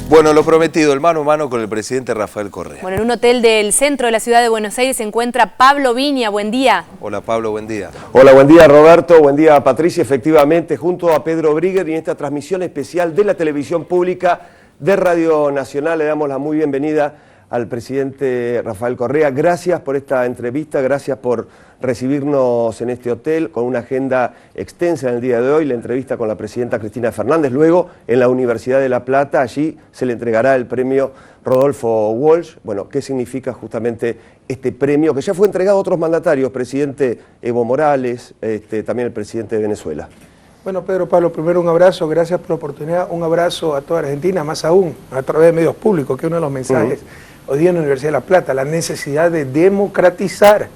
Bueno, lo prometido, el mano a mano con el presidente Rafael Correa. Bueno, en un hotel del centro de la ciudad de Buenos Aires se encuentra Pablo Viña. Buen día. Hola Pablo, buen día. Hola, buen día Roberto, buen día Patricia. Efectivamente, junto a Pedro Brigger y en esta transmisión especial de la televisión pública de Radio Nacional, le damos la muy bienvenida al presidente Rafael Correa. Gracias por esta entrevista, gracias por recibirnos en este hotel con una agenda extensa en el día de hoy, la entrevista con la presidenta Cristina Fernández, luego en la Universidad de La Plata, allí se le entregará el premio Rodolfo Walsh. Bueno, ¿qué significa justamente este premio que ya fue entregado a otros mandatarios, presidente Evo Morales, también el presidente de Venezuela? Bueno, Pedro, Pablo, primero un abrazo, gracias por la oportunidad, un abrazo a toda Argentina, más aún a través de medios públicos, que es uno de los mensajes hoy día en la Universidad de La Plata, la necesidad de democratizar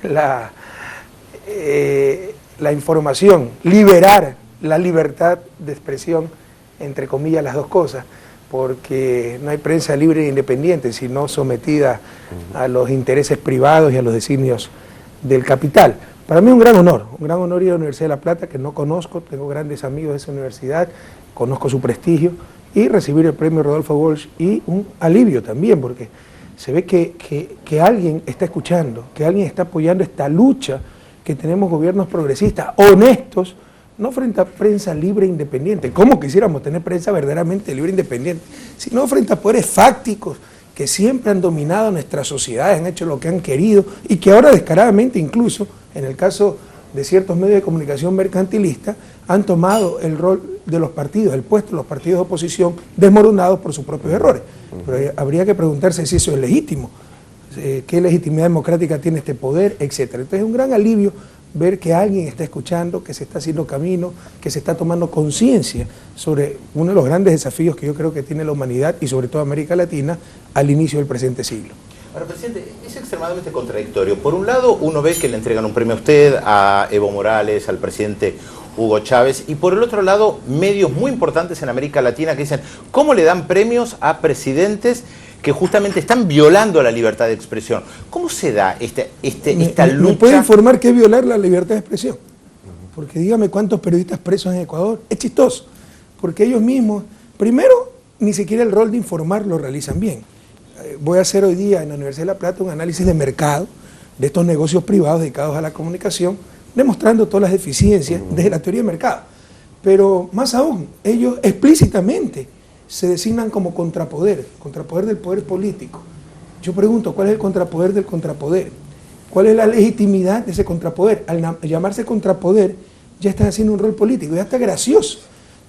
la información, liberar la libertad de expresión, entre comillas las dos cosas, porque no hay prensa libre e independiente, sino sometida a los intereses privados y a los designios del capital. Para mí es un gran honor ir a la Universidad de La Plata, que no conozco, tengo grandes amigos de esa universidad, conozco su prestigio, y recibir el premio Rodolfo Walsh, y un alivio también, porque se ve que alguien está escuchando, que alguien está apoyando esta lucha, que tenemos gobiernos progresistas, honestos, no frente a prensa libre e independiente, como quisiéramos tener prensa verdaderamente libre e independiente, sino frente a poderes fácticos que siempre han dominado nuestras sociedades, han hecho lo que han querido y que ahora descaradamente, incluso en el caso de ciertos medios de comunicación mercantilistas, han tomado el rol de los partidos, el puesto de los partidos de oposición desmoronados por sus propios errores. Pero habría que preguntarse si eso es legítimo, qué legitimidad democrática tiene este poder, etcétera. Entonces es un gran alivio ver que alguien está escuchando, que se está haciendo camino, que se está tomando conciencia sobre uno de los grandes desafíos que yo creo que tiene la humanidad y sobre todo América Latina al inicio del presente siglo. Ahora, presidente, es extremadamente contradictorio. Por un lado, uno ve que le entregan un premio a usted, a Evo Morales, al presidente Hugo Chávez, y por el otro lado, medios muy importantes en América Latina que dicen, ¿cómo le dan premios a presidentes que justamente están violando la libertad de expresión? ¿Cómo se da esta lucha? ¿Me puede informar qué es violar la libertad de expresión? Porque dígame cuántos periodistas presos en Ecuador. Es chistoso, porque ellos mismos, primero, ni siquiera el rol de informar lo realizan bien. Voy a hacer hoy día en la Universidad de La Plata un análisis de mercado de estos negocios privados dedicados a la comunicación, demostrando todas las deficiencias desde la teoría de mercado. Pero más aún, ellos explícitamente se designan como contrapoder del poder político. Yo pregunto, ¿cuál es el contrapoder del contrapoder? ¿Cuál es la legitimidad de ese contrapoder? Al llamarse contrapoder, ya están haciendo un rol político, ya está gracioso,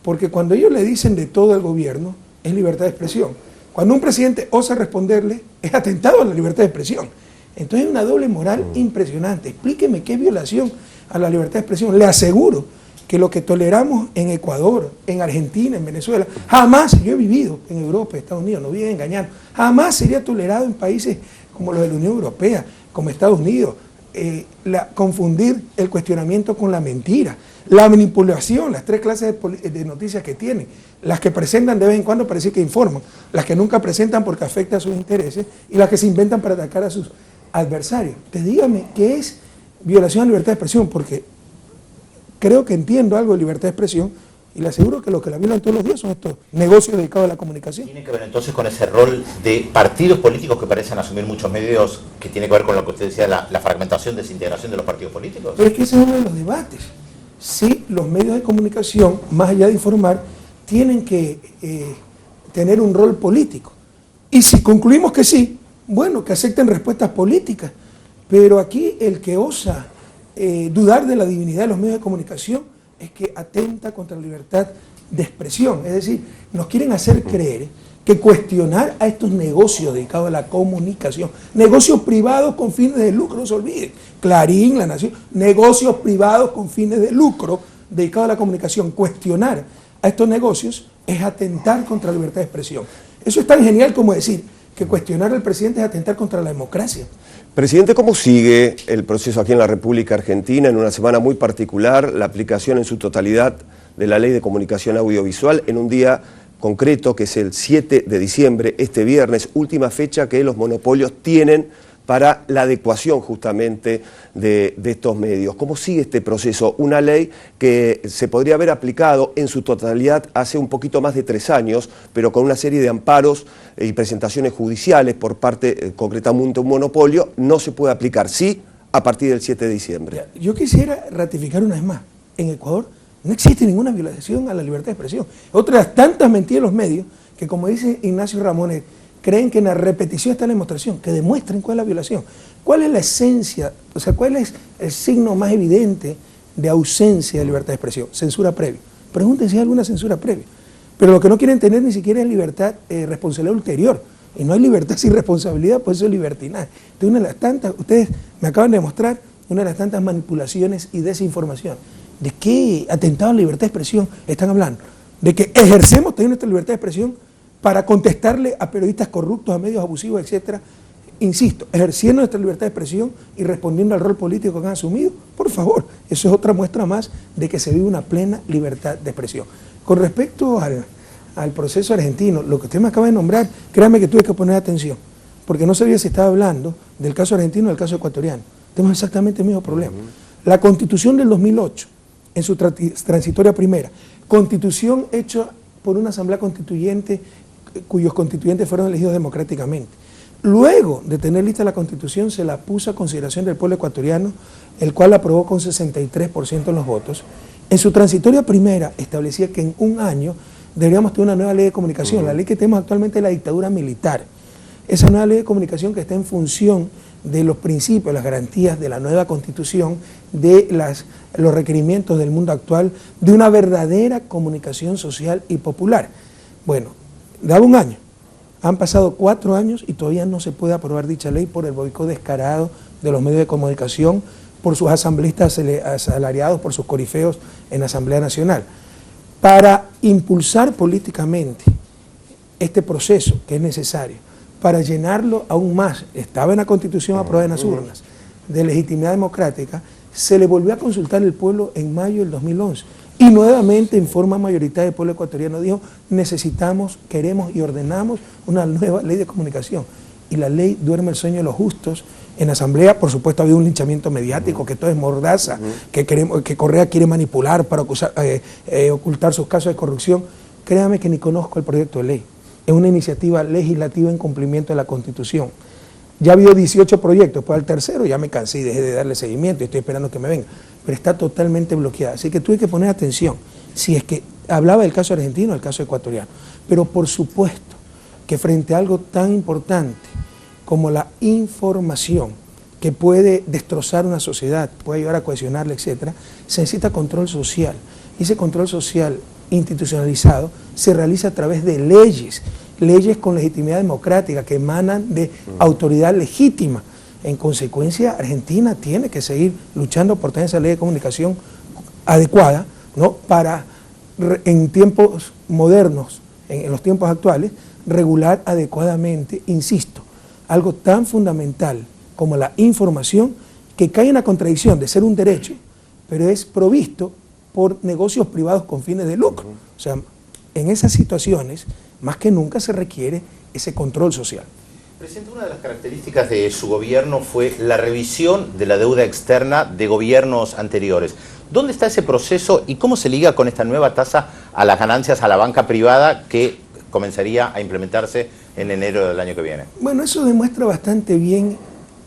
porque cuando ellos le dicen de todo al gobierno, es libertad de expresión. Cuando un presidente osa responderle, es atentado a la libertad de expresión. Entonces hay una doble moral impresionante. Explíqueme qué violación a la libertad de expresión. Le aseguro que lo que toleramos en Ecuador, en Argentina, en Venezuela, jamás, yo he vivido en Europa, Estados Unidos, no voy a engañar, jamás sería tolerado en países como los de la Unión Europea, como Estados Unidos, confundir el cuestionamiento con la mentira, la manipulación, las tres clases de noticias que tienen, las que presentan de vez en cuando parece que informan, las que nunca presentan porque afecta a sus intereses y las que se inventan para atacar a sus adversarios. Entonces dígame, ¿qué es violación a la libertad de expresión? Porque creo que entiendo algo de libertad de expresión y le aseguro que lo que la violan todos los días son estos negocios dedicados a la comunicación. ¿Tiene que ver entonces con ese rol de partidos políticos que parecen asumir muchos medios, que tiene que ver con lo que usted decía, la fragmentación, desintegración de los partidos políticos? Pero es que ese es uno de los debates. Sí, los medios de comunicación, más allá de informar, tienen que tener un rol político. Y si concluimos que sí, bueno, que acepten respuestas políticas. Pero aquí el que osa dudar de la divinidad de los medios de comunicación es que atenta contra la libertad de expresión. Es decir, nos quieren hacer creer que cuestionar a estos negocios dedicados a la comunicación, negocios privados con fines de lucro, no se olviden, Clarín, La Nación, negocios privados con fines de lucro dedicados a la comunicación, cuestionar a estos negocios es atentar contra la libertad de expresión. Eso es tan genial como decir que cuestionar al presidente es atentar contra la democracia. Presidente, ¿cómo sigue el proceso aquí en la República Argentina en una semana muy particular, la aplicación en su totalidad de la Ley de Comunicación Audiovisual en un día concreto que es el 7 de diciembre, este viernes, última fecha que los monopolios tienen para la adecuación justamente de estos medios. ¿Cómo sigue este proceso? Una ley que se podría haber aplicado en su totalidad hace un poquito más de 3 años, pero con una serie de amparos y presentaciones judiciales por parte, concretamente un monopolio, no se puede aplicar, sí, a partir del 7 de diciembre. Yo quisiera ratificar una vez más, en Ecuador no existe ninguna violación a la libertad de expresión. Otra de las tantas mentiras de los medios que, como dice Ignacio Ramones, creen que en la repetición está la demostración, que demuestren cuál es la violación. ¿Cuál es la esencia, o sea, cuál es el signo más evidente de ausencia de libertad de expresión? Censura previa. Pregúntense si hay alguna censura previa. Pero lo que no quieren tener ni siquiera es libertad, responsabilidad ulterior. Y no hay libertad sin responsabilidad, pues eso es libertinaje. Entonces, una de las tantas, ustedes me acaban de mostrar una de las tantas manipulaciones y desinformación. ¿De qué atentado a la libertad de expresión están hablando? De que ejercemos también nuestra libertad de expresión para contestarle a periodistas corruptos, a medios abusivos, etcétera. Insisto, ejerciendo nuestra libertad de expresión y respondiendo al rol político que han asumido, por favor, eso es otra muestra más de que se vive una plena libertad de expresión. Con respecto al proceso argentino, lo que usted me acaba de nombrar, créame que tuve que poner atención, porque no sabía si estaba hablando del caso argentino o del caso ecuatoriano. Tenemos exactamente el mismo problema. La Constitución del 2008, en su transitoria primera, Constitución hecha por una asamblea constituyente cuyos constituyentes fueron elegidos democráticamente. Luego de tener lista la Constitución, se la puso a consideración del pueblo ecuatoriano, el cual la aprobó con 63% de los votos. En su transitoria primera establecía que en un año deberíamos tener una nueva ley de comunicación. La ley que tenemos actualmente es la dictadura militar. Esa nueva ley de comunicación que está en función de los principios, las garantías de la nueva Constitución, de los requerimientos del mundo actual, de una verdadera comunicación social y popular. Bueno, daba un año. Han pasado 4 años y todavía no se puede aprobar dicha ley por el boicot descarado de los medios de comunicación, por sus asambleístas asalariados, por sus corifeos en la Asamblea Nacional. Para impulsar políticamente este proceso que es necesario, para llenarlo aún más, estaba en la Constitución aprobada en las urnas, de legitimidad democrática, se le volvió a consultar el pueblo en mayo del 2011. Y nuevamente, en forma mayoritaria, el pueblo ecuatoriano dijo, necesitamos, queremos y ordenamos una nueva ley de comunicación. Y la ley duerme el sueño de los justos. En la Asamblea, por supuesto, ha habido un linchamiento mediático, que todo es mordaza, que Correa quiere manipular para ocultar sus casos de corrupción. Créame que ni conozco el proyecto de ley. Es una iniciativa legislativa en cumplimiento de la Constitución. Ya ha habido 18 proyectos, pues al tercero ya me cansé y dejé de darle seguimiento y estoy esperando que me venga. Pero está totalmente bloqueada. Así que tuve que poner atención, si es que hablaba del caso argentino o del caso ecuatoriano. Pero por supuesto que frente a algo tan importante como la información, que puede destrozar una sociedad, puede ayudar a cohesionarla, etc., se necesita control social. Y ese control social institucionalizado se realiza a través de leyes con legitimidad democrática que emanan de autoridad legítima. En consecuencia, Argentina tiene que seguir luchando por tener esa ley de comunicación adecuada, ¿no?, para, en tiempos modernos, en los tiempos actuales, regular adecuadamente, insisto, algo tan fundamental como la información, que cae en la contradicción de ser un derecho, pero es provisto por negocios privados con fines de lucro. O sea, en esas situaciones, más que nunca se requiere ese control social. Presidente, una de las características de su gobierno fue la revisión de la deuda externa de gobiernos anteriores. ¿Dónde está ese proceso y cómo se liga con esta nueva tasa a las ganancias a la banca privada que comenzaría a implementarse en enero del año que viene? Bueno, eso demuestra bastante bien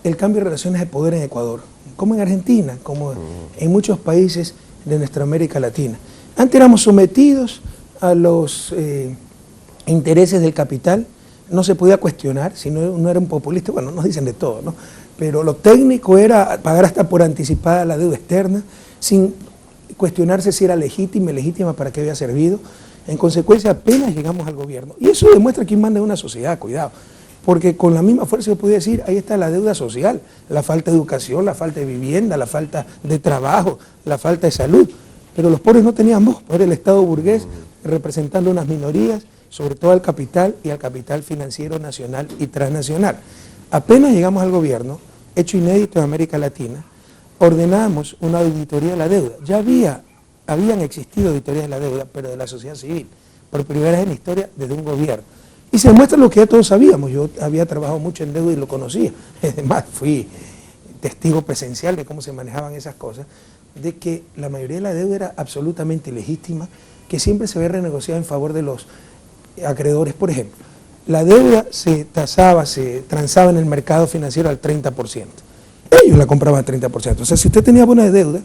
el cambio de relaciones de poder en Ecuador, como en Argentina, como en muchos países de nuestra América Latina. Antes éramos sometidos a los intereses del capital, no se podía cuestionar, si no era un populista, bueno, nos dicen de todo, ¿no? Pero lo técnico era pagar hasta por anticipada la deuda externa, sin cuestionarse si era legítima, ilegítima, para qué había servido. En consecuencia, apenas llegamos al gobierno. Y eso demuestra quién manda en una sociedad, cuidado. Porque con la misma fuerza se podía decir, ahí está la deuda social, la falta de educación, la falta de vivienda, la falta de trabajo, la falta de salud. Pero los pobres no tenían voz, era el Estado burgués representando unas minorías, sobre todo al capital y al capital financiero nacional y transnacional. Apenas llegamos al gobierno, hecho inédito en América Latina, ordenamos una auditoría de la deuda. Ya habían existido auditorías de la deuda, pero de la sociedad civil, por primera vez en la historia desde un gobierno. Y se demuestra lo que ya todos sabíamos. Yo había trabajado mucho en deuda y lo conocía. Además, fui testigo presencial de cómo se manejaban esas cosas, de que la mayoría de la deuda era absolutamente ilegítima, que siempre se ve renegociada en favor de los acreedores. Por ejemplo, la deuda se tasaba, se transaba en el mercado financiero al 30%. Ellos la compraban al 30%. O sea, si usted tenía buena deuda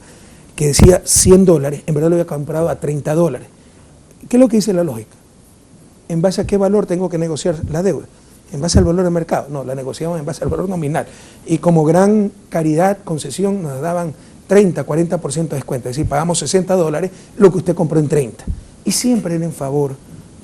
que decía $100, en verdad lo había comprado a $30. ¿Qué es lo que dice la lógica? ¿En base a qué valor tengo que negociar la deuda? ¿En base al valor del mercado? No, la negociamos en base al valor nominal. Y como gran caridad, concesión, nos daban 30, 40% de descuento. Es decir, pagamos $60, lo que usted compró en 30. Y siempre era en favor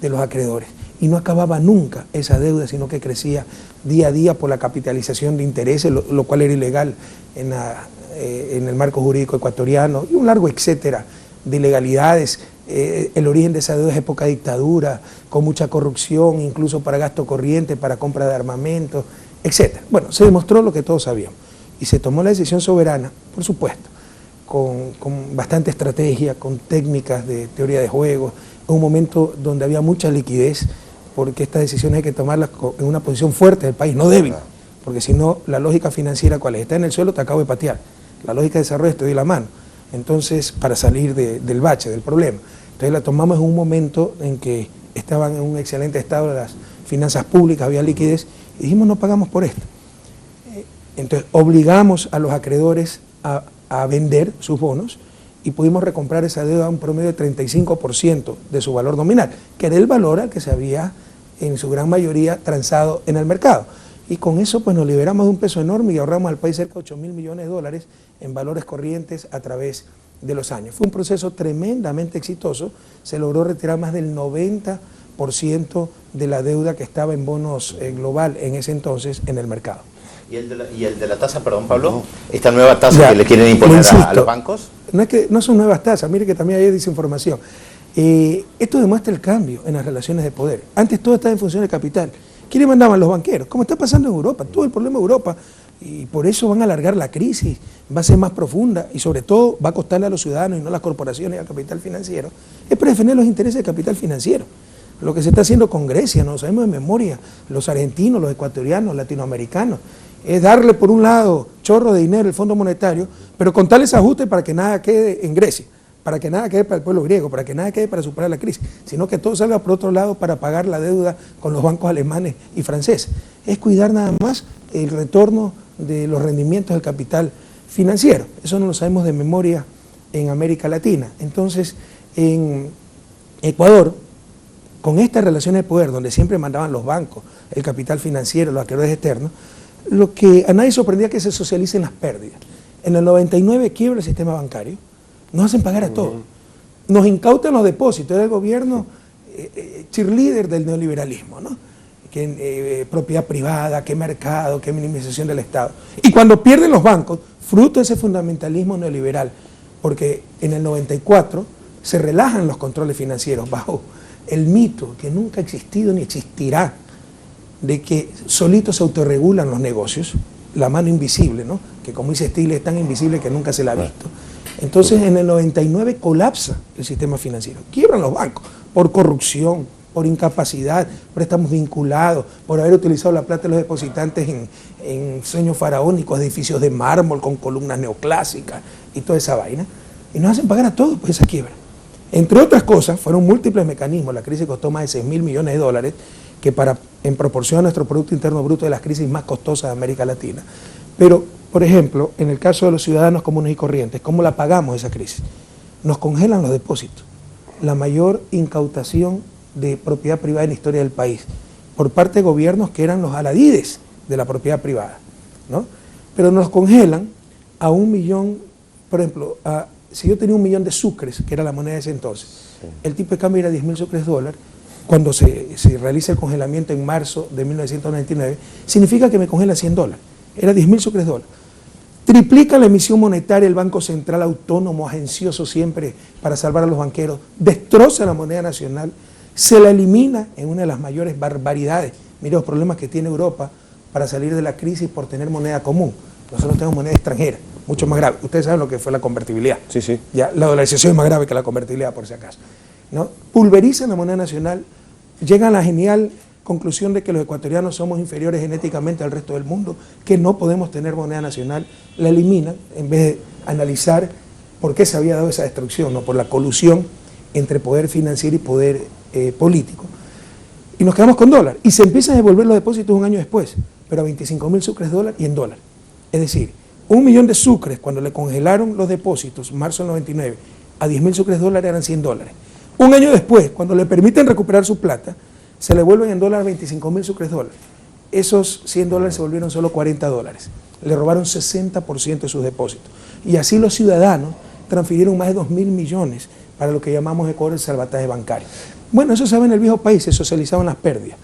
de los acreedores. Y no acababa nunca esa deuda, sino que crecía día a día por la capitalización de intereses, lo cual era ilegal en el marco jurídico ecuatoriano, y un largo etcétera de ilegalidades. El origen de esa deuda es época de dictadura, con mucha corrupción, incluso para gasto corriente, para compra de armamentos, etc. Bueno, se demostró lo que todos sabíamos. Y se tomó la decisión soberana, por supuesto, con bastante estrategia, con técnicas de teoría de juegos, en un momento donde había mucha liquidez, porque estas decisiones hay que tomarlas en una posición fuerte del país, no débil, porque si no, la lógica financiera, ¿cuál es? Está en el suelo, te acabo de patear. La lógica de desarrollo es te doy la mano. Entonces, para salir del bache, del problema. Entonces la tomamos en un momento en que estaban en un excelente estado las finanzas públicas, había liquidez, y dijimos no pagamos por esto. Entonces obligamos a los acreedores a vender sus bonos y pudimos recomprar esa deuda a un promedio de 35% de su valor nominal, que era el valor al que se había en su gran mayoría transado en el mercado. Y con eso pues nos liberamos de un peso enorme y ahorramos al país cerca de $8.000 millones en valores corrientes a través de los años. Fue un proceso tremendamente exitoso, se logró retirar más del 90% de la deuda que estaba en bonos global en ese entonces en el mercado. ¿Y el de la tasa, perdón Pablo? ¿Esta nueva tasa que le quieren imponer a los bancos? No son nuevas tasas, mire que también hay desinformación. Esto demuestra el cambio en las relaciones de poder. Antes todo estaba en función de capital. ¿Quiénes mandaban? Los banqueros, como está pasando en Europa, todo el problema de Europa, y por eso van a alargar la crisis, va a ser más profunda y sobre todo va a costarle a los ciudadanos y no a las corporaciones y al capital financiero, es para defender los intereses del capital financiero. Lo que se está haciendo con Grecia, no lo sabemos de memoria, los argentinos, los ecuatorianos, los latinoamericanos, es darle por un lado chorro de dinero al Fondo Monetario, pero con tales ajustes para que nada quede en Grecia, para que nada quede para el pueblo griego, para que nada quede para superar la crisis, sino que todo salga por otro lado para pagar la deuda con los bancos alemanes y franceses. Es cuidar nada más el retorno de los rendimientos del capital financiero. Eso no lo sabemos de memoria en América Latina. Entonces, en Ecuador, con estas relaciones de poder, donde siempre mandaban los bancos, el capital financiero, los acreedores externos, lo que a nadie sorprendía que se socialicen las pérdidas. En el 99 quiebra el sistema bancario, nos hacen pagar a todos, nos incautan los depósitos, era el gobierno cheerleader del neoliberalismo, ¿no? Que propiedad privada, que mercado, que minimización del Estado. Y cuando pierden los bancos, fruto de ese fundamentalismo neoliberal, porque en el 94 se relajan los controles financieros bajo el mito que nunca ha existido ni existirá de que solitos se autorregulan los negocios, la mano invisible, ¿no? Que como dice Stiglitz es tan invisible que nunca se la ha visto. Entonces en el 99 colapsa el sistema financiero, quiebran los bancos por corrupción, por incapacidad, préstamos vinculados, por haber utilizado la plata de los depositantes en sueños faraónicos, edificios de mármol con columnas neoclásicas y toda esa vaina, y nos hacen pagar a todos por esa quiebra. Entre otras cosas, fueron múltiples mecanismos, la crisis costó más de $6.000 millones, que en proporción a nuestro Producto Interno Bruto de las crisis más costosas de América Latina. Pero, por ejemplo, en el caso de los ciudadanos comunes y corrientes, ¿cómo la pagamos esa crisis? Nos congelan los depósitos, la mayor incautación de propiedad privada en la historia del país, por parte de gobiernos que eran los aladides de la propiedad privada, ¿no? Pero nos congelan a 1 millón, por ejemplo, si yo tenía 1 millón de sucres, que era la moneda de ese entonces, el tipo de cambio era 10.000 sucres dólar, cuando se realiza el congelamiento en marzo de 1999, significa que me congela $100, era 10.000 sucres dólar. Triplica la emisión monetaria el Banco Central autónomo, agencioso siempre para salvar a los banqueros, destroza la moneda nacional, se la elimina en una de las mayores barbaridades. Mire los problemas que tiene Europa para salir de la crisis por tener moneda común. Nosotros tenemos moneda extranjera, mucho más grave. Ustedes saben lo que fue la convertibilidad. Sí, sí. Ya, la dolarización es más grave que la convertibilidad, por si acaso, ¿no? Pulverizan la moneda nacional, llegan a la genial conclusión de que los ecuatorianos somos inferiores genéticamente al resto del mundo, que no podemos tener moneda nacional, la eliminan en vez de analizar por qué se había dado esa destrucción, ¿no? Por la colusión entre poder financiero y poder político. Y nos quedamos con dólar. Y se empiezan a devolver los depósitos un año después, pero a 25.000 sucres dólar y en dólar. Es decir, 1 millón de sucres, cuando le congelaron los depósitos, marzo del 99, a 10.000 sucres dólares eran $100. Un año después, cuando le permiten recuperar su plata, se le vuelven en dólar 25.000 sucres dólares. Esos $100 se volvieron solo $40. Le robaron 60% de sus depósitos. Y así los ciudadanos transfirieron más de 2.000 millones para lo que llamamos Ecuador el salvataje bancario. Bueno, eso se ve en el viejo país, se socializaban las pérdidas.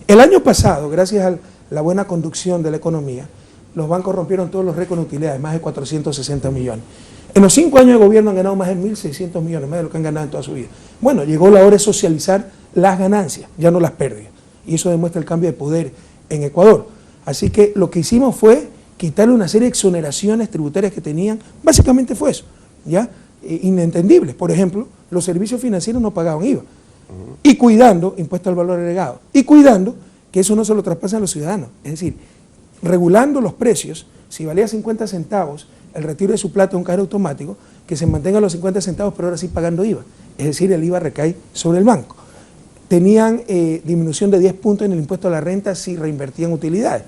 El año pasado, gracias a la buena conducción de la economía, los bancos rompieron todos los récords de utilidades, más de 460 millones. En los 5 años de gobierno han ganado más de 1.600 millones, más de lo que han ganado en toda su vida. Bueno, llegó la hora de socializar las ganancias, ya no las pérdidas. Y eso demuestra el cambio de poder en Ecuador. Así que lo que hicimos fue quitarle una serie de exoneraciones tributarias que tenían, básicamente fue eso, ¿ya? Inentendibles. Por ejemplo, los servicios financieros no pagaban IVA. Y cuidando, impuesto al valor agregado, y cuidando que eso no se lo traspasen a los ciudadanos. Es decir, regulando los precios, si valía 50 centavos el retiro de su plata de un cajero automático, que se mantenga los 50 centavos, pero ahora sí pagando IVA. Es decir, el IVA recae sobre el banco. Tenían disminución de 10 puntos en el impuesto a la renta si reinvertían utilidades.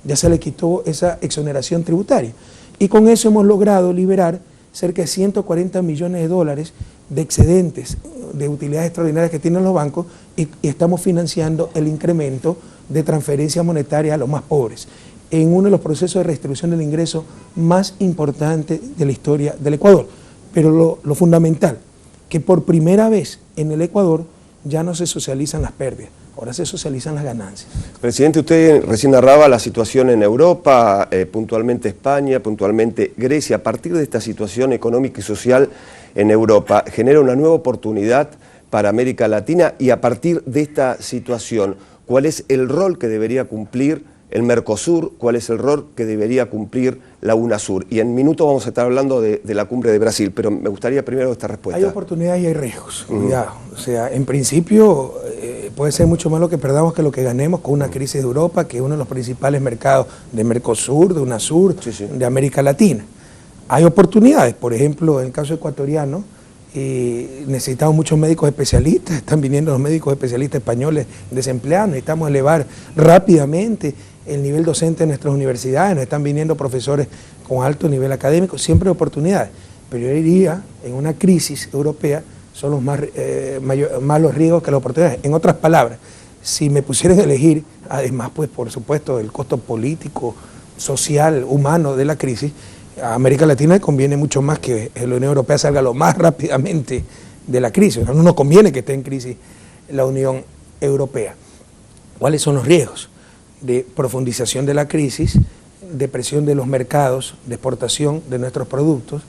Ya se le quitó esa exoneración tributaria. Y con eso hemos logrado liberar cerca de 140 millones de dólares de excedentes de utilidades extraordinarias que tienen los bancos y estamos financiando el incremento de transferencia monetaria a los más pobres, en uno de los procesos de redistribución del ingreso más importantes de la historia del Ecuador. Pero lo fundamental, que por primera vez en el Ecuador ya no se socializan las pérdidas, ahora se socializan las ganancias. Presidente, usted recién narraba la situación en Europa, puntualmente España, puntualmente Grecia. A partir de esta situación económica y social en Europa, genera una nueva oportunidad para América Latina y a partir de esta situación, ¿cuál es el rol que debería cumplir el Mercosur? ¿Cuál es el rol que debería cumplir la UNASUR? Y en minutos vamos a estar hablando de la cumbre de Brasil, pero me gustaría primero esta respuesta. Hay oportunidades y hay riesgos, cuidado. O sea, en principio puede ser mucho más lo que perdamos que lo que ganemos con una crisis de Europa, que es uno de los principales mercados de Mercosur, de UNASUR, de América Latina. Hay oportunidades, por ejemplo, en el caso ecuatoriano, necesitamos muchos médicos especialistas, están viniendo los médicos especialistas españoles desempleados, necesitamos elevar rápidamente el nivel docente de nuestras universidades, nos están viniendo profesores con alto nivel académico, siempre hay oportunidades, pero yo diría, en una crisis europea, son los más los riesgos que las oportunidades. En otras palabras, si me pusieran a elegir, además, pues por supuesto, del costo político, social, humano de la crisis, a América Latina le conviene mucho más que la Unión Europea salga lo más rápidamente de la crisis. No nos conviene que esté en crisis la Unión Europea. ¿Cuáles son los riesgos? De profundización de la crisis, depresión de los mercados de exportación de nuestros productos.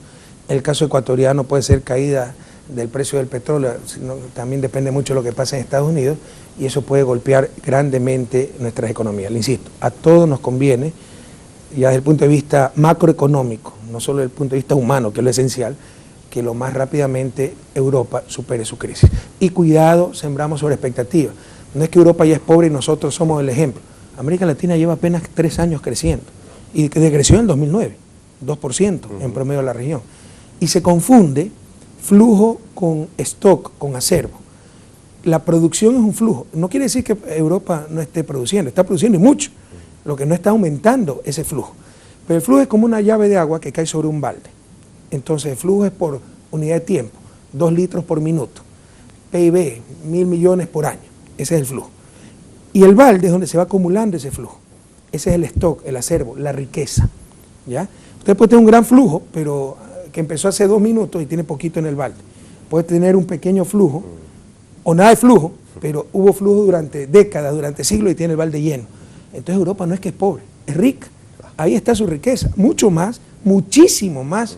El caso ecuatoriano puede ser caída del precio del petróleo, sino también depende mucho de lo que pasa en Estados Unidos y eso puede golpear grandemente nuestras economías. Le insisto, a todos nos conviene, ya desde el punto de vista macroeconómico, no solo desde el punto de vista humano, que es lo esencial, que lo más rápidamente Europa supere su crisis. Y cuidado, sembramos sobre expectativas. No es que Europa ya es pobre y nosotros somos el ejemplo. América Latina lleva apenas 3 años creciendo y decreció en el 2009, 2% en promedio de la región. Y se confunde flujo con stock, con acervo. La producción es un flujo. No quiere decir que Europa no esté produciendo, está produciendo y mucho. Lo que no está aumentando ese flujo. Pero el flujo es como una llave de agua que cae sobre un balde. Entonces el flujo es por unidad de tiempo, 2 litros por minuto. PIB, 1.000 millones por año. Ese es el flujo. Y el balde es donde se va acumulando ese flujo. Ese es el stock, el acervo, la riqueza. ¿Ya? Usted puede tener un gran flujo, pero que empezó hace 2 minutos y tiene poquito en el balde. Puede tener un pequeño flujo, o nada de flujo, pero hubo flujo durante décadas, durante siglos y tiene el balde lleno. Entonces Europa no es que es pobre, es rica. Ahí está su riqueza, mucho más, muchísimo más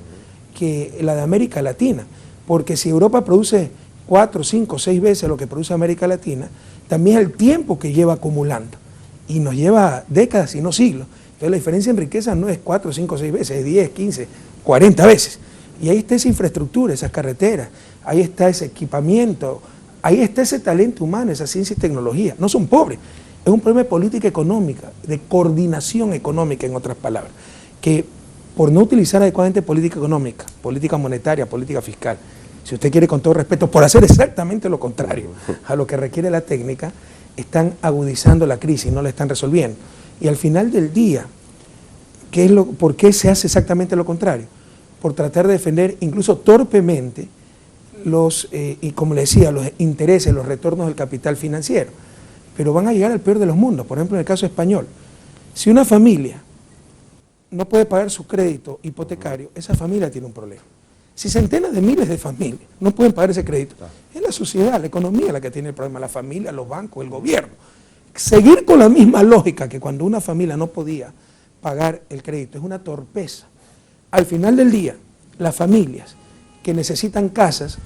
que la de América Latina. Porque si Europa produce 4, 5, 6 veces lo que produce América Latina, también es el tiempo que lleva acumulando. Y nos lleva décadas y no siglos. Entonces la diferencia en riqueza no es 4, 5, 6 veces, es 10, 15, 40 veces. Y ahí está esa infraestructura, esas carreteras, ahí está ese equipamiento, ahí está ese talento humano, esa ciencia y tecnología. No son pobres. Es un problema de política económica, de coordinación económica, en otras palabras, que por no utilizar adecuadamente política económica, política monetaria, política fiscal, si usted quiere, con todo respeto, por hacer exactamente lo contrario a lo que requiere la técnica, están agudizando la crisis, no la están resolviendo. Y al final del día, ¿por qué se hace exactamente lo contrario? Por tratar de defender, incluso torpemente, y como le decía, los intereses, los retornos del capital financiero. Pero van a llegar al peor de los mundos. Por ejemplo, en el caso español, si una familia no puede pagar su crédito hipotecario, esa familia tiene un problema. Si centenas de miles de familias no pueden pagar ese crédito, es la sociedad, la economía la que tiene el problema, la familia, los bancos, el gobierno. Seguir con la misma lógica que cuando una familia no podía pagar el crédito es una torpeza. Al final del día, las familias que necesitan casas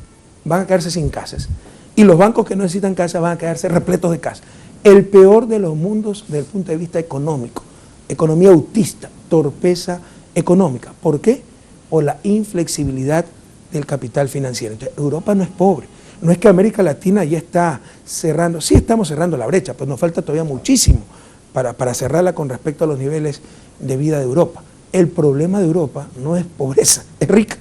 van a quedarse sin casas y los bancos que no necesitan casas van a quedarse repletos de casas. El peor de los mundos desde el punto de vista económico, economía autista, torpeza económica. ¿Por qué? Por la inflexibilidad del capital financiero. Entonces, Europa no es pobre. No es que América Latina ya está cerrando, sí estamos cerrando la brecha, pero nos falta todavía muchísimo para cerrarla con respecto a los niveles de vida de Europa. El problema de Europa no es pobreza, es rica,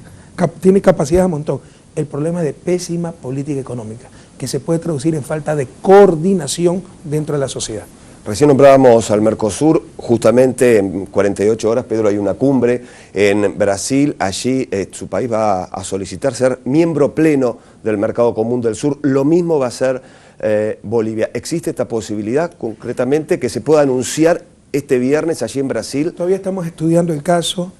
tiene capacidad a montón. El problema es de pésima política económica, que se puede traducir en falta de coordinación dentro de la sociedad. Recién nombrábamos al Mercosur, justamente en 48 horas, Pedro, hay una cumbre en Brasil, allí su país va a solicitar ser miembro pleno del Mercado Común del Sur, lo mismo va a ser Bolivia. ¿Existe esta posibilidad concretamente que se pueda anunciar este viernes allí en Brasil? Todavía estamos estudiando el caso,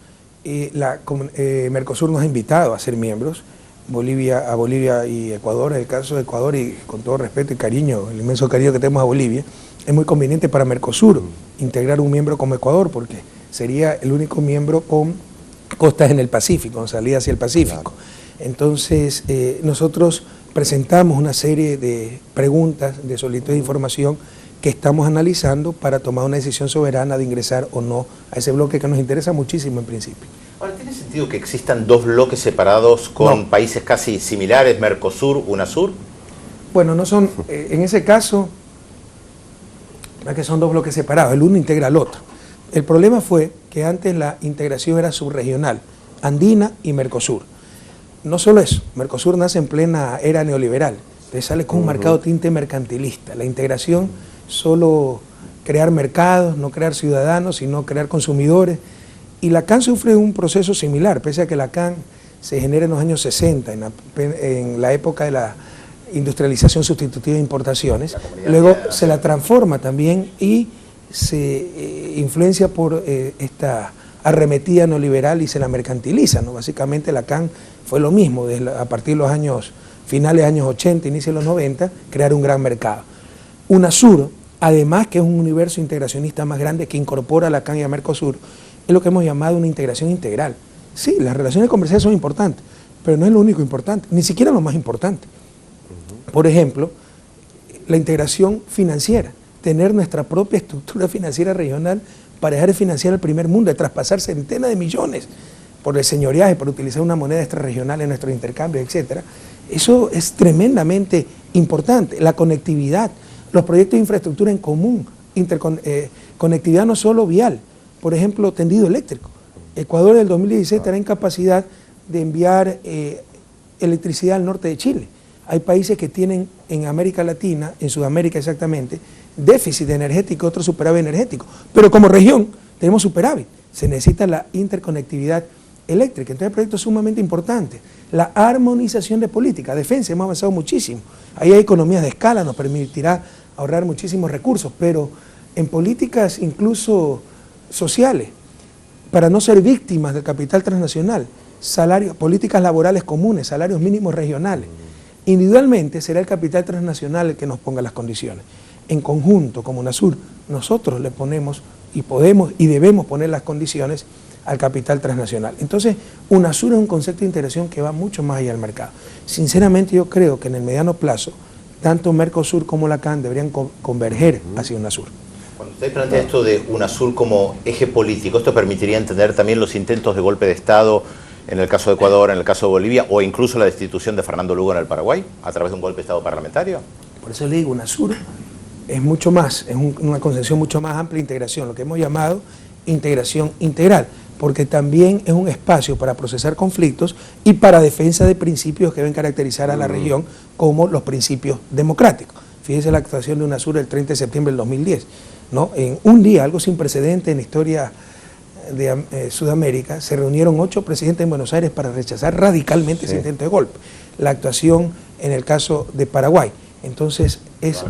Mercosur nos ha invitado a ser miembros, a Bolivia y Ecuador. En el caso de Ecuador, y con todo respeto y cariño, el inmenso cariño que tenemos a Bolivia, es muy conveniente para Mercosur integrar un miembro como Ecuador, porque sería el único miembro con costas en el Pacífico, con salida hacia el Pacífico. Claro. Entonces, nosotros presentamos una serie de preguntas, de solicitud de información que estamos analizando para tomar una decisión soberana de ingresar o no a ese bloque que nos interesa muchísimo en principio. Ahora, ¿tiene sentido que existan dos bloques separados con países casi similares, Mercosur, UNASUR? Bueno, no son, en ese caso, no es que son dos bloques separados, el uno integra al otro. El problema fue que antes la integración era subregional, andina y Mercosur. No solo eso, Mercosur nace en plena era neoliberal, entonces sale con un marcado tinte mercantilista. La integración solo crear mercados, no crear ciudadanos, sino crear consumidores. Y la CAN sufre un proceso similar, pese a que la CAN se genera en los años 60, en la época de la industrialización sustitutiva de importaciones, luego se la transforma también y se influencia por esta arremetida neoliberal y se la mercantiliza, ¿no? Básicamente la CAN fue lo mismo, a partir de los años finales de años 80, inicio de los 90, crear un gran mercado. UNASUR, además que es un universo integracionista más grande que incorpora a la CAN y a Mercosur, es lo que hemos llamado una integración integral. Sí, las relaciones comerciales son importantes, pero no es lo único importante, ni siquiera lo más importante. Por ejemplo, la integración financiera, tener nuestra propia estructura financiera regional para dejar de financiar al primer mundo, de traspasar centenas de millones por el señoreaje, por utilizar una moneda extrarregional en nuestros intercambios, etc. Eso es tremendamente importante. La conectividad, los proyectos de infraestructura en común, conectividad no solo vial, por ejemplo, tendido eléctrico. Ecuador en el 2017 estará en capacidad de enviar electricidad al norte de Chile. Hay países que tienen en América Latina, en Sudamérica exactamente, déficit energético, otro superávit energético. Pero como región tenemos superávit. Se necesita la interconectividad eléctrica. Entonces el proyecto es sumamente importante. La armonización de política, defensa, hemos avanzado muchísimo. Ahí hay economías de escala, nos permitirá ahorrar muchísimos recursos, pero en políticas incluso sociales, para no ser víctimas del capital transnacional, salarios, políticas laborales comunes, salarios mínimos regionales. Individualmente será el capital transnacional el que nos ponga las condiciones. En conjunto, como UNASUR, nosotros le ponemos y podemos y debemos poner las condiciones al capital transnacional. Entonces, UNASUR es un concepto de integración que va mucho más allá del mercado. Sinceramente, yo creo que en el mediano plazo, tanto Mercosur como la CAN deberían converger hacia UNASUR. Cuando usted plantea esto de UNASUR como eje político, ¿esto permitiría entender también los intentos de golpe de Estado en el caso de Ecuador, en el caso de Bolivia, o incluso la destitución de Fernando Lugo en el Paraguay, a través de un golpe de Estado parlamentario? Por eso le digo, UNASUR es mucho más, es una concepción mucho más amplia de integración, lo que hemos llamado integración integral, porque también es un espacio para procesar conflictos y para defensa de principios que deben caracterizar a la región como los principios democráticos. Fíjese la actuación de UNASUR el 30 de septiembre del 2010, ¿no? En un día, algo sin precedente en la historia de Sudamérica, se reunieron 8 presidentes en Buenos Aires para rechazar radicalmente ese intento de golpe. La actuación en el caso de Paraguay. Entonces, es...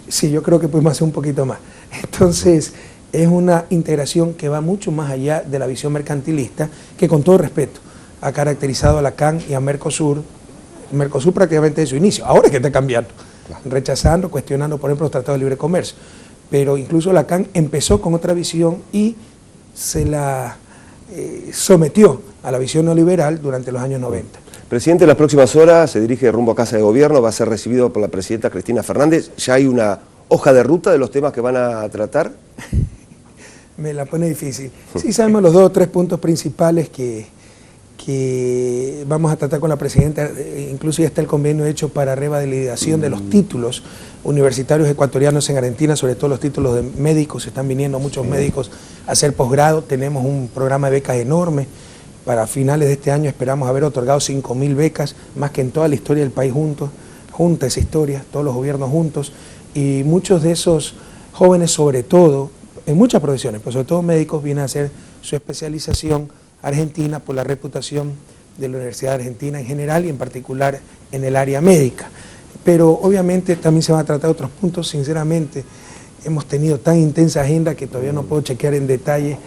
Sí, yo creo que podemos hacer un poquito más. Entonces, es una integración que va mucho más allá de la visión mercantilista, que con todo respeto ha caracterizado a la CAN y a Mercosur. Mercosur prácticamente de su inicio, ahora es que está cambiando, rechazando, cuestionando, por ejemplo, los tratados de libre comercio. Pero incluso la CAN empezó con otra visión y se la sometió a la visión neoliberal durante los años 90. Presidente, en las próximas horas se dirige rumbo a Casa de Gobierno, va a ser recibido por la presidenta Cristina Fernández. ¿Ya hay una hoja de ruta de los temas que van a tratar? Me la pone difícil. Sí sabemos los 2 o 3 puntos principales que vamos a tratar con la presidenta. Incluso ya está el convenio hecho para revalidación de los títulos universitarios ecuatorianos en Argentina, sobre todo los títulos de médicos. Están viniendo muchos médicos a hacer posgrado. Tenemos un programa de becas enorme. Para finales de este año esperamos haber otorgado 5.000 becas, más que en toda la historia del país junta esa historia, todos los gobiernos juntos. Y muchos de esos jóvenes, sobre todo, en muchas profesiones, pero sobre todo médicos, vienen a hacer su especialización a Argentina por la reputación de la Universidad de Argentina en general y en particular en el área médica. Pero obviamente también se van a tratar otros puntos. Sinceramente, hemos tenido tan intensa agenda que todavía no puedo chequear en detalle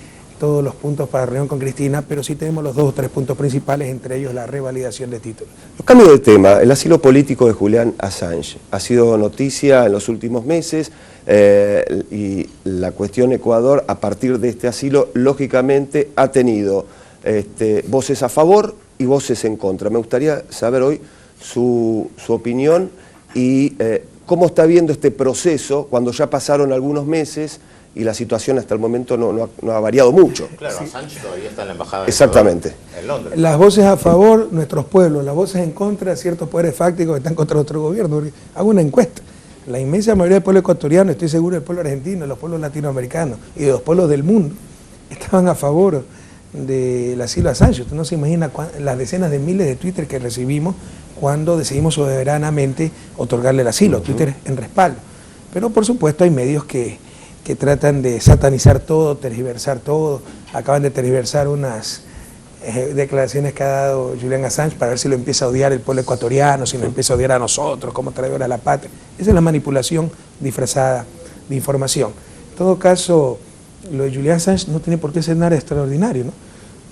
todos los puntos para la reunión con Cristina, pero sí tenemos los 2 o 3 puntos principales, entre ellos la revalidación de títulos. Cambio de tema, el asilo político de Julian Assange ha sido noticia en los últimos meses y la cuestión Ecuador, a partir de este asilo, lógicamente ha tenido voces a favor y voces en contra. Me gustaría saber hoy su opinión y cómo está viendo este proceso cuando ya pasaron algunos meses y la situación hasta el momento no ha variado mucho. Claro, sí. Assange todavía está en la embajada Exactamente. En Londres. Las voces a favor, nuestros pueblos, las voces en contra, ciertos poderes fácticos que están contra nuestro gobierno. Hago una encuesta. La inmensa mayoría del pueblo ecuatoriano, estoy seguro del pueblo argentino, de los pueblos latinoamericanos y de los pueblos del mundo, estaban a favor del asilo a Assange. Usted no se imagina las decenas de miles de Twitter que recibimos cuando decidimos soberanamente otorgarle el asilo, Twitter en respaldo. Pero por supuesto hay medios que tratan de satanizar todo, tergiversar todo. Acaban de tergiversar unas declaraciones que ha dado Julian Assange para ver si lo empieza a odiar el pueblo ecuatoriano, si lo empieza a odiar a nosotros, como traidor a la patria. Esa es la manipulación disfrazada de información. En todo caso, lo de Julian Assange no tiene por qué ser nada extraordinario, ¿no?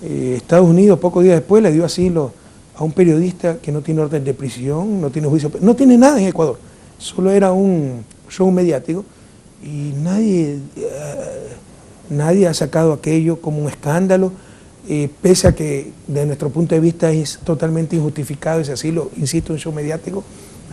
Estados Unidos, pocos días después, le dio asilo a un periodista que no tiene orden de prisión, no tiene juicio, no tiene nada en Ecuador. Solo era un show mediático y nadie ha sacado aquello como un escándalo, pese a que de nuestro punto de vista es totalmente injustificado ese asilo, insisto, un show mediático.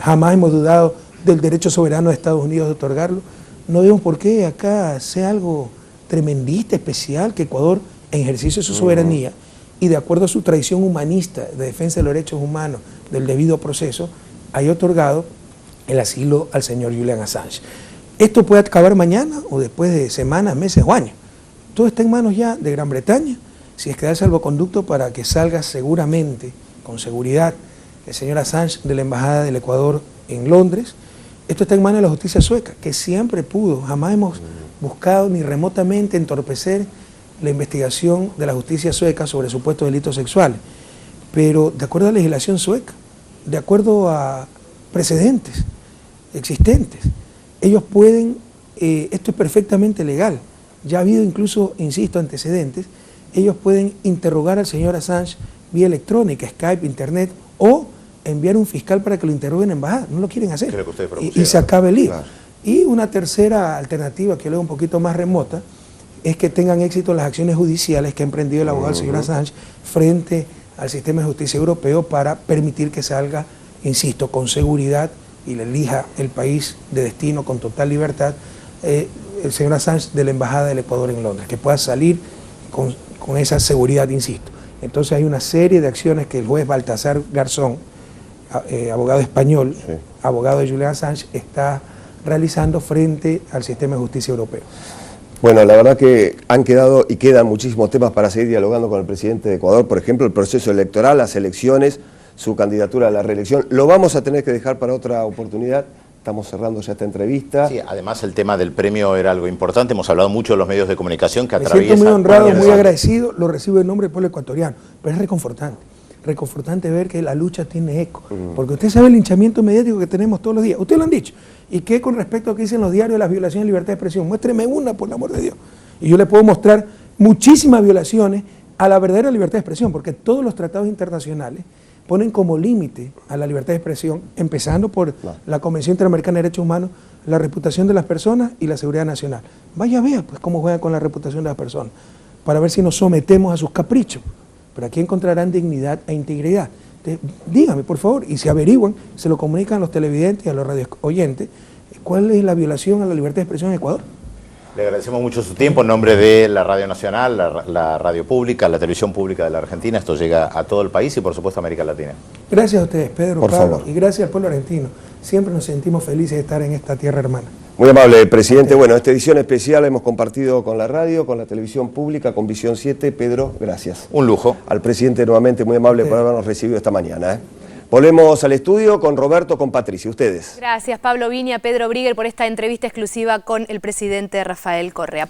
Jamás hemos dudado del derecho soberano de Estados Unidos de otorgarlo. No vemos por qué acá sea algo tremendista, especial, que Ecuador, en ejercicio de su soberanía y de acuerdo a su tradición humanista de defensa de los derechos humanos, del debido proceso, haya otorgado el asilo al señor Julian Assange. Esto puede acabar mañana o después de semanas, meses o años. Todo está en manos ya de Gran Bretaña, si es que da salvoconducto para que salga seguramente, con seguridad, el señor Assange de la Embajada del Ecuador en Londres. Esto está en manos de la justicia sueca, que siempre pudo, jamás hemos buscado ni remotamente entorpecer la investigación de la justicia sueca sobre supuestos delitos sexuales. Pero de acuerdo a la legislación sueca, de acuerdo a precedentes existentes, ellos pueden, esto es perfectamente legal, ya ha habido incluso, insisto, antecedentes, ellos pueden interrogar al señor Assange vía electrónica, Skype, Internet, o enviar un fiscal para que lo interrogue en embajada. No lo quieren hacer. Y se acaba el lío. Claro. Y una tercera alternativa, que luego un poquito más remota, es que tengan éxito las acciones judiciales que ha emprendido el abogado del señor Assange frente al sistema de justicia europeo para permitir que salga, insisto, con seguridad y le elija el país de destino con total libertad el señor Assange de la Embajada del Ecuador en Londres, que pueda salir con esa seguridad, insisto. Entonces hay una serie de acciones que el juez Baltasar Garzón, abogado español, abogado de Julian Assange, está realizando frente al sistema de justicia europeo. Bueno, la verdad que han quedado y quedan muchísimos temas para seguir dialogando con el presidente de Ecuador, por ejemplo, el proceso electoral, las elecciones, su candidatura a la reelección. Lo vamos a tener que dejar para otra oportunidad. Estamos cerrando ya esta entrevista. Sí, además el tema del premio era algo importante. Hemos hablado mucho de los medios de comunicación que Me atraviesan. siento muy honrado, muy agradecido, lo recibo en nombre del pueblo ecuatoriano, pero es reconfortante ver que la lucha tiene eco, porque usted sabe el linchamiento mediático que tenemos todos los días, ustedes lo han dicho, y que con respecto a lo que dicen los diarios de las violaciones de libertad de expresión, muéstreme una, por el amor de Dios, y yo le puedo mostrar muchísimas violaciones a la verdadera libertad de expresión, porque todos los tratados internacionales ponen como límite a la libertad de expresión, empezando por la Convención Interamericana de Derechos Humanos, la reputación de las personas y la seguridad nacional. Vaya, vea pues cómo juegan con la reputación de las personas, para ver si nos sometemos a sus caprichos. Pero aquí encontrarán dignidad e integridad. Entonces, dígame, por favor, y si averiguan, se lo comunican a los televidentes y a los radio oyentes, ¿cuál es la violación a la libertad de expresión en Ecuador? Le agradecemos mucho su tiempo en nombre de la Radio Nacional, la radio pública, la televisión pública de la Argentina. Esto llega a todo el país y por supuesto a América Latina. Gracias a ustedes, Pedro, por Pablo, favor. y gracias al pueblo argentino. Siempre nos sentimos felices de estar en esta tierra hermana. Muy amable, presidente. Bueno, esta edición especial hemos compartido con la radio, con la televisión pública, con Visión 7. Pedro, gracias. Un lujo. Al presidente nuevamente, muy amable por habernos recibido esta mañana. Volvemos al estudio con Roberto, con Patricia. Ustedes. Gracias, Pablo Viña, Pedro Briguer, por esta entrevista exclusiva con el presidente Rafael Correa.